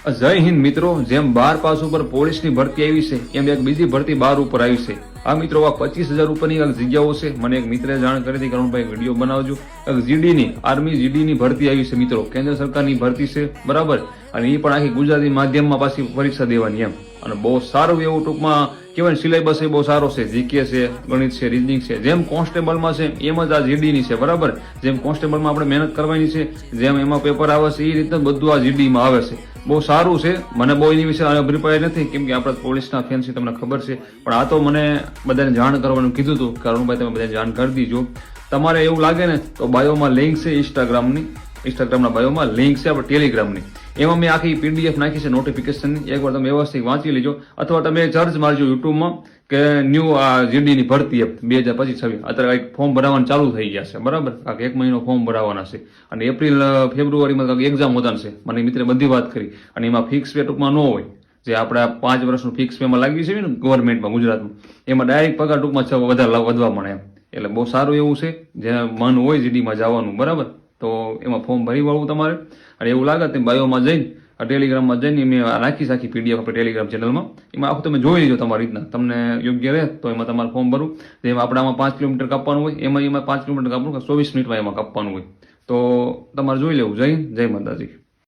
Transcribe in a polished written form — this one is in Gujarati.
જય હિન્દ મિત્રો, જેમ 12 પાસ ઉપર પોલીસની ભરતી આવી છે એમ એક બીજી ભરતી 12 ઉપર આવી છે. આ મિત્રો આ 25,000 ઉપરની જગ્યાઓ છે. મને એક મિત્રે જાણ કરી હતી કે અરુણભાઈ વિડીયો બનાવજો. જીડીની આર્મી જીડીની ભરતી આવી છે મિત્રો, કેન્દ્ર સરકારની ભરતી છે બરાબર. અને એ પણ આખી ગુજરાતી માધ્યમમાં પાછી પરીક્ષા દેવાની એમ. અને બહુ સારું એવું ટૂંકમાં કહેવાય, સિલેબસ એ બહુ સારો છે. જીકે છે, ગણિત છે, રીઝનિંગ છે. જેમ કોન્સ્ટેબલમાં છે એમ જ આ જીડીની છે બરાબર. જેમ કોન્સ્ટેબલમાં આપણે મહેનત કરવાની છે, જેમ એમાં પેપર આવે છે એ રીતે બધું આ જીડીમાં આવે છે. બહુ સારું છે. મને બહુ એની વિશે અભિપ્રાય નથી, કેમ કે આપણે પોલીસના ફેન છે, તમને ખબર છે. પણ આ તો મને બધાને જાણ કરવાનું કીધું હતું કે અરુણભાઈ તમે બધાને જાણ કરી દીજો. તમારે એવું લાગે ને તો બાયોમાં લિંક છે ઇન્સ્ટાગ્રામના બાયોમાં લિંક છે આપણે ટેલિગ્રામની. એમાં મેં આખી પીડીએફ નાખી છે નોટિફિકેશનની. એકવાર તમે વ્યવસ્થિત વાંચી લેજો, અથવા તમે સર્ચ મારજો યુટ્યુબમાં કે ન્યૂ આ જીડીની ભરતી 2025-26. અત્યારે કંઈક ફોર્મ ભરાવાનું ચાલુ થઈ ગયા છે બરાબર. કાંઈક 1 મહિનો ફોર્મ ભરાવાના છે અને એપ્રિલ ફેબ્રુઆરીમાં કાંઈક એક્ઝામ હોતાને છે. મને મિત્રે બધી વાત કરી. અને એમાં ફિક્સ પે ટૂંકમાં ન હોય, જે આપણે 5 વર્ષનું ફિક્સ પેમાં લાગી છે ને ગવર્મેન્ટમાં ગુજરાતમાં, એમાં ડાયરેક્ટ પગાર ટૂંકમાં વધવા મળે એમ. એટલે બહુ સારું એવું છે. જે મન હોય જીડીમાં જવાનું બરાબર, તો એમાં ફોર્મ ભરી વાળવું તમારે. અને એવું લાગે તો બાયોમાં જઈને ટેલિગ્રામમાં જઈને મેં નાખી આખી પીડીએફ આપણે ટેલિગ્રામ ચેનલમાં. એમાં આખું તમે જોઈ લેજો તમારી રીતના, તમને યોગ્ય રહે તો એમાં તમારે ફોર્મ ભરવું. જેમાં આપણે આમાં 5 કિલોમીટર કાપવાનું હોય, એમાં 5 કિલોમીટર કાપવાનું, 24 મિનિટમાં એમાં કાપવાનું હોય. તો તમારે જોઈ લેવું. જય હિન્દ, જય માતાજી.